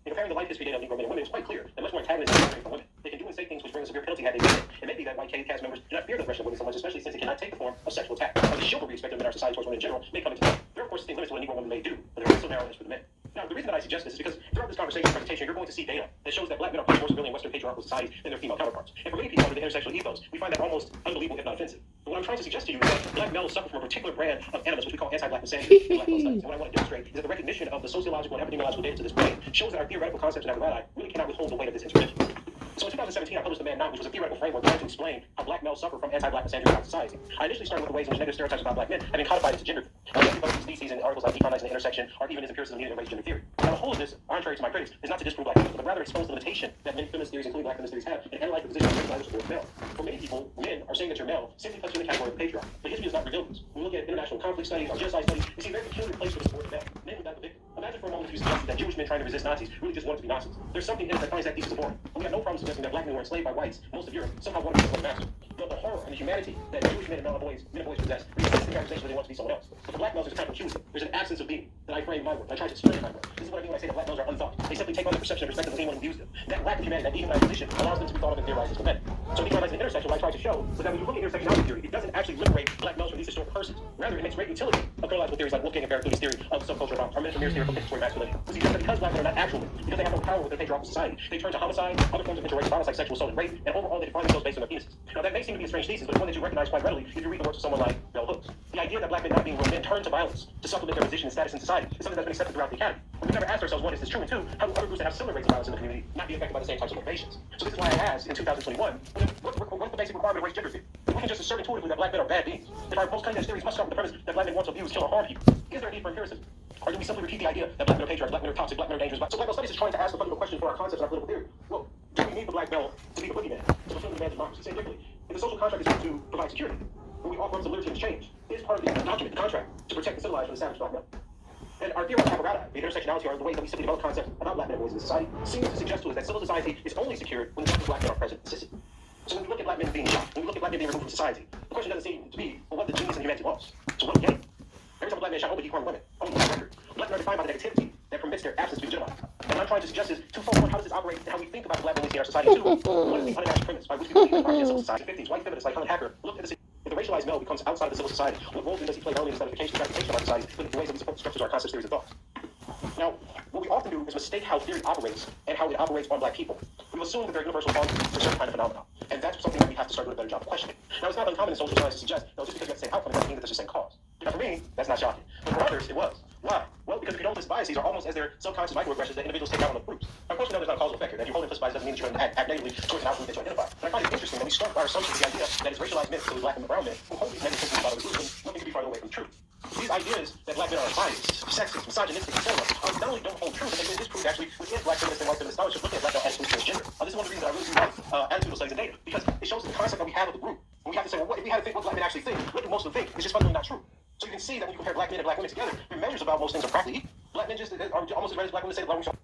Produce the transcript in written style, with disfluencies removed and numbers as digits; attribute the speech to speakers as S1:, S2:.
S1: In comparing the life history data of Negro men and women, it's quite clear that much more antagonism is from women. They can do and say things which bring a severe penalty had they done it. It may be that white cast members do not fear the aggression of women so much, especially since it cannot take the form of sexual attack. Now, the chivalry expected in our society towards women in general may come into play. There are, of course, distinct limits to what a Negro woman may do, but there are also narrow limits for the men. Now, the reason that I suggest this is because throughout this conversation and presentation, you're going to see data that shows that black men are much more civilian in Western patriarchal societies than their female counterparts. And for many people under the intersectional ethos, we find that almost unbelievable, if not offensive. But what I'm trying to suggest to you is that black males suffer from a particular brand of animus, which we call anti-black misandry in black male studies. And what I want to demonstrate is that the recognition of the sociological and epidemiological data to this point shows that our theoretical concepts and apparatus really cannot withhold the weight of this intervention. So in 2017, I published The Man Now, which was a theoretical framework trying to explain how black males suffer from anti-black misandry in our society. I initially started with the ways in which negative stereotypes about black men have been codified into gender. Many of these theses in articles like Economics and the Intersection are even as empiricism needed in race gender theory. Now, the whole of this, contrary to my critics, is not to disprove black feminism, but rather expose the limitation that many feminist theories, including black feminist theories, have in analyzing the position of black support male. For many people, men are saying that you're male simply puts you in the category of patriarch. But history does not reveal this. When we look at international conflict studies or genocide studies, we see a very peculiar place for the support of male, namely that of the victim. Imagine for a moment if you suggested that Jewish men trying to resist Nazis really just wanted to be Nazis. There's something in it that finds that thesis abhorrent. And we have no problem suggesting that black men were enslaved by whites, most of Europe, somehow wanted to be their master. But the horror and the humanity that Jewish men and boys possess resists the accusation that they want to be someone else. But for black males, there's a kind of accusing. There's an absence of being that I frame my work. I try to explain my work. This is what I mean when I say that black males are unthought. They simply take on the perception and perspective of anyone who views them. That lack of humanity, that dehumanization, allows them to be thought of and theorized as men. So decolonizing the intersection, what I try to show was that when you look at intersectionality theory, it doesn't actually liberate black males from these historic persons. Rather, it makes great utility of chronological theories like Wolfgang and Barracuda's theory of subculture about Armin Vermeer's theory of compensatory masculinity. We suggest that because black men are not actual men, because they have no power within patriarchal society, they turn to homicide, other forms of interracial violence like sexual assault and rape, and overall they define themselves based on their penises. Now that may seem to be a strange thesis, but it's one that you recognize quite readily if you read the works of someone like Bell Hooks. The idea that black men not being real men turn to violence to supplement their position and status in society is something that's been accepted throughout the academy. But we never asked ourselves, one, is this true? And two, how do other groups that have similar rates of violence in the community not be affected by the same types of motivations? So this is why I asked in 2021, what's the basic requirement of race gender theory? We can just assert intuitively that black men are bad beings. If our most cutting edge theories must start with the premise that black men want to abuse, kill, or harm people, is there a need for empiricism? Or do we simply repeat the idea that black men are patriarchs, black men are toxic, black men are dangerous? So black male studies is trying to ask the fundamental question for our concepts and our political theory. Well, do we need the black male to be the boogeyman, to fulfill the demands of democracy? Say differently, if the social contract is meant to provide security, when we offer up some liberty in exchange, is part of the document, the contract, to protect and civilize from the savage black male. And our theoretical apparatus, the intersectionality, are the ways that we simply develop concepts about black men and boys in society, seems to suggest to us that civil society is only secured when the black men are present and consistent. So when we look at black men being shot, when we look at black men being removed from society, the question doesn't seem to be, well, what the genius and humanity wants. So what do we gain? Every time a black man shot, only he harmed women. Only black record. Black men are defined by the negativity that permits their absence to be legitimized. And what I'm trying to suggest is twofold. One, how does this operate and how we think about black men we see in our society? Two, what is the unabashed premise by which we believe in our civil society? In the 50s, white feminists like Helen Hacker looked at this. If the racialized male becomes outside of the civil society, what role then does he play not only in the stratification and stratification of our society, but in the ways that we support the structures of our concepts, theories, and thoughts? Now, what we often do is mistake how theory operates and how it operates on black people. We assume that they're universal quantities for certain kind of phenomena. And that's something that we have to start doing a better job of questioning. Now, it's not uncommon in social science to suggest, no, just because you have the same outcome, it doesn't mean that there's the same cause. Now, for me, that's not shocking. But for others, it was. Why? Well, because if you don't list biases are almost as their subconscious microaggressions that individuals take out on the groups. Of course, we know there's not a causal effect here. That you hold implicit bias doesn't mean that you're going to act negatively towards an outcome that you identify. But I find it interesting that we start our assumption with the idea that it's racialized men, so black and brown men, who hold these negative systems about other groups, and nothing could be farther away from truth. These ideas that black men are biased, sexist, misogynistic, etc., not only don't hold true, but they've been disproved actually within black feminist and white feminist scholarship looking at black male attitudes towards gender. This is one of the reasons that I really do like attitudinal studies and data, because it shows the concept that we have of the group. And we have to say, well, what if we had to think what black men actually think? What do most of them think? It's just fundamentally not true. So you can see that when you compare black men and black women together, the measures about most things are practically equal. Black men just are almost as red as black women say that black women